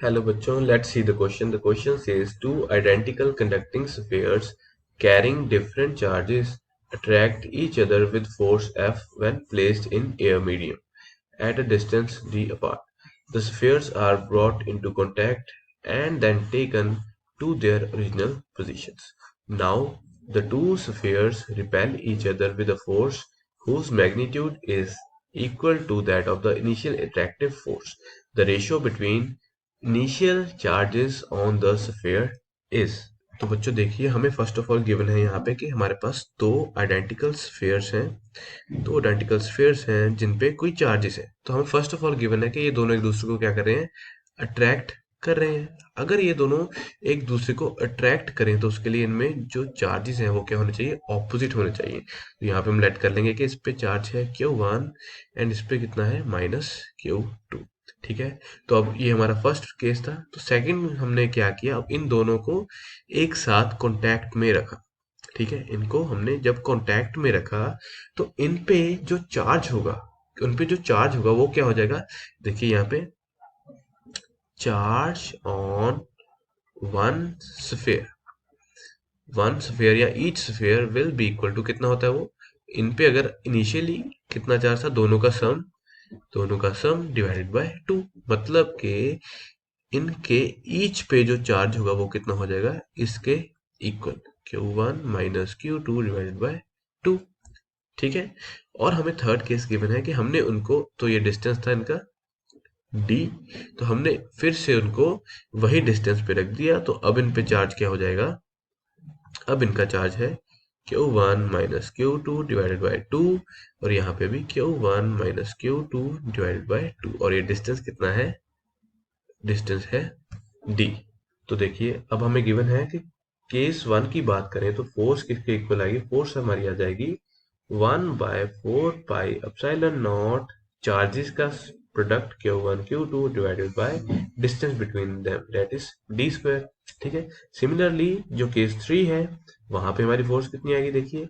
Hello बच्चों, let's see the question. The question says two identical conducting spheres carrying different charges attract each other with force F when placed in air medium at a distance d apart. The spheres are brought into contact and then taken to their original positions. Now, the two spheres repel each other with a force whose magnitude is equal to that of the initial attractive force. The ratio between initial charges on the sphere is. तो बच्चों देखिए, हमें first of all given है यहाँ पे कि हमारे पास दो आइडेंटिकल स्फीयर्स हैं। दो आइडेंटिकल स्फीयर्स हैं जिन पे कोई चार्जेस है। तो हमें फर्स्ट ऑफ ऑल गिवन है कि ये दोनों एक दूसरे को क्या कर रहे हैं, अट्रैक्ट कर रहे हैं। अगर ये दोनों एक दूसरे को अट्रैक्ट करें तो उसके लिए इनमें जो चार्जेस हैं वो क्या होने चाहिए, ऑपोजिट होने चाहिए। तो यहाँ पे हम लेट कर लेंगे कि इस पे चार्ज है Q1 एंड इस पे कितना है -Q2। ठीक है, तो अब ये हमारा फर्स्ट केस था। तो सेकंड हमने क्या किया, अब इन दोनों को एक साथ कांटेक्ट में रखा। ठीक है, इनको हमने जब कांटेक्ट में रखा तो इन पे जो चार्ज होगा, उन पे जो चार्ज होगा वो क्या हो जाएगा। देखिए यहाँ पे charge on one sphere, one sphere या each sphere will be equal to कितना होता है वो, इन पे अगर इनिशियली कितना चार्ज था, दोनों का सम डिवाइडेड बाय टू। मतलब कि इनके ईच पे जो चार्ज होगा वो कितना हो जाएगा, इसके equal Q1 minus Q2 divided by to. ठीक है, और हमें थर्ड केस गिवन है कि हमने उनको, तो ये डिस्टेंस था इनका d, तो हमने फिर से उनको वही डिस्टेंस पे रख दिया। तो अब इन पे चार्ज क्या हो जाएगा, अब इनका चार्ज है Q1 minus Q2 divided by to, और यहाँ पे भी Q1 minus Q2 divided by to, और ये डिस्टेंस कितना है, डिस्टेंस है d। तो देखिए अब हमें गिवन है कि केस वन की बात करें तो फोर्स किसके इक्वल आएगी, फोर्स हमारी आ जाएगी 1/4 पाई एप्सिलॉन नॉट चार्जेस का product Q1 Q2 divided by distance between them that is d square. ठीक है, सिमिलरली जो केस थ्री है वहां पे हमारी फोर्स कितनी आएगी, देखिए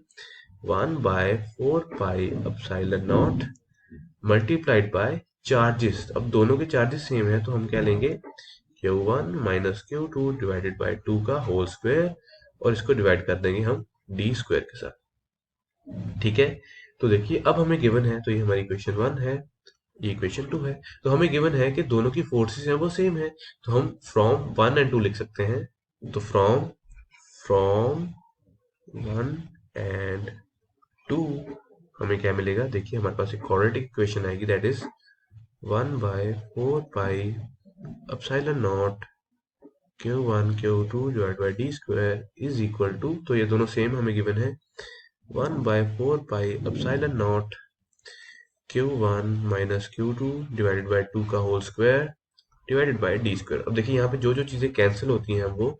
1/4 pi epsilon not multiplied by charges. अब दोनों के चार्जेस सेम है तो हम क्या लेंगे, Q1 minus Q2 divided by two का होल स्क्वायर, और इसको डिवाइड कर देंगे हम d स्क्वायर के साथ। ठीक है, तो देखिए अब हमें गिवन है, तो ये हमारी इक्वेशन वन है, ये इक्वेशन टू है। तो हमें गिवन है कि दोनों की फोर्सेस हैं वो सेम है, तो हम फ्रॉम वन एंड टू लिख सकते हैं। तो from from one and two हमें क्या मिलेगा, देखिए हमारे पास एक क्वाड्रेटिक इक्वेशन आएगी that is 1/4 pi epsilon naught Q1 Q2 divide by d square is equal to, तो ये दोनों सेम हमें गिवन है 1/4 pi epsilon naught Q1 minus Q2 divided by two का whole square divided by d square. अब देखिए यहाँ पे जो जो चीजें कैंसिल होती हैं हम वो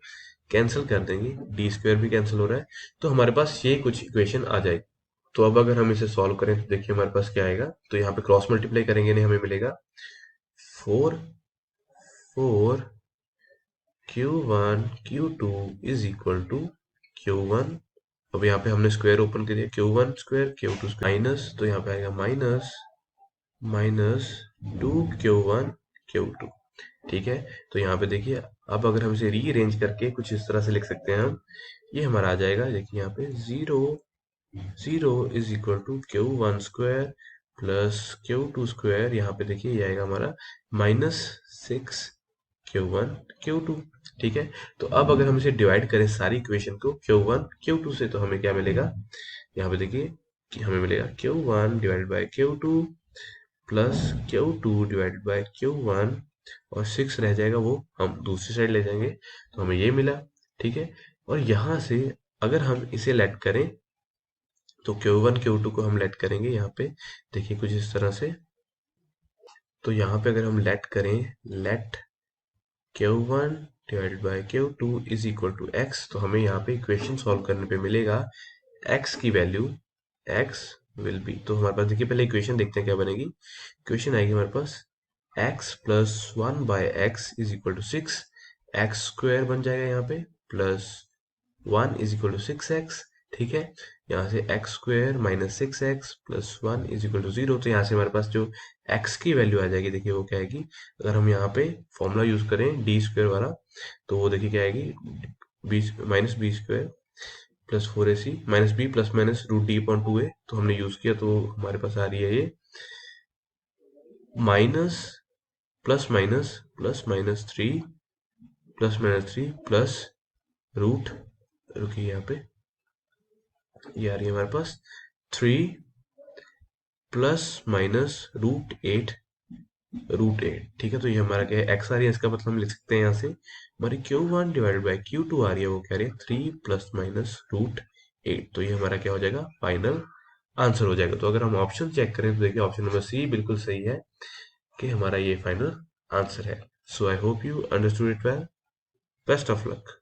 कैंसिल कर देंगे, d स्क्वायर भी कैंसिल हो रहा है, तो हमारे पास ये कुछ इक्वेशन आ जाएगी। तो अब अगर हम इसे सॉल्व करें तो देखिए हमारे पास क्या आएगा, तो यहाँ पे क्रॉस मल्टीप्लाई करेंगे, नहीं हमें मिलेगा 4 Q1 Q2 is equal to Q1, अब यहाँ पे हमने स्क्वायर ओपन कर दिया, Q1 square Q2 square minus, तो यहाँ पे आएगा माइनस माइनस 2Q1 Q2। ठीक है, तो यहाँ पे देखिए अब अगर हम इसे रीअरेंज करके कुछ इस तरह से लिख सकते हैं हम, ये हमारा आ जाएगा, देखिए यहाँ पे 0 is equal to Q1 square plus Q2 square, यहाँ पे देखिए ये आएगा हमारा -6Q1 Q2। ठीक है, तो अब अगर हम इसे डिवाइड करें सारी इक्वेशन को Q1 Q2 से तो हमें क्या मिलेगा, यहाँ पे देखिए कि हमें मिलेगा Q1 divided by Q2 plus Q2 divided bye Q1, और 6 रह जाएगा वो हम दूसरी साइड ले जाएंगे, तो हमें ये मिला। ठीक है, और यहाँ से अगर हम इसे लेट करें तो Q1 Q2 को हम लेट करेंगे यहाँ पे, देखिए कुछ इस तरह से। तो यहाँ पे अगर हम लेट करें, let Q1 divided by Q2 is equal to x, तो हमें यहाँ पे इक्वेशन सॉल्व करने पे मिलेगा x की वैल्यू, x विल बी, तो हमारे पास देखिए पहले इक्वेशन देखते हैं क्या बनेगी। इक्वेशन आएगी हमारे पास x plus 1/x is equal to 6, x square बन जाएगा यहाँ पे, plus 1 is equal to 6x। ठीक है। यहाँ से x square minus 6x plus 1 is equal to 0। तो यहाँ से हमारे पास जो x की वैल्यू आ जाएगी, देखिए वो क्या आएगी, अगर हम यहाँ पे फॉर्मूला यूज करें डी स्क्वायर वाला, तो वो देखिए क्या आएगी, B minus B square plus 4ac minus B plus minus root D upon 2a। तो हमने यूज किया तो हमारे पास आ रही है ये minus plus minus three plus root, रुकिए यहाँ पे, ये आ रही है हमारे पास 3 प्लस माइनस रूट एट। ठीक है, तो ये हमारा क्या है, एक्स आ रही है, इसका मतलब हम लिख सकते हैं यहाँ से हमारी Q1 डिवाइडेड बाई Q2 आ रही है, वो कह रही है 3 प्लस माइनस रूट 8। तो ये हमारा क्या हो जाएगा, फाइनल आंसर हो जाएगा। तो अगर हम ऑप्शन चेक करें तो देखिए ऑप्शन नंबर सी बिल्कुल सही है कि हमारा ये फाइनल आंसर है। So I hope you understood it well. Best of luck.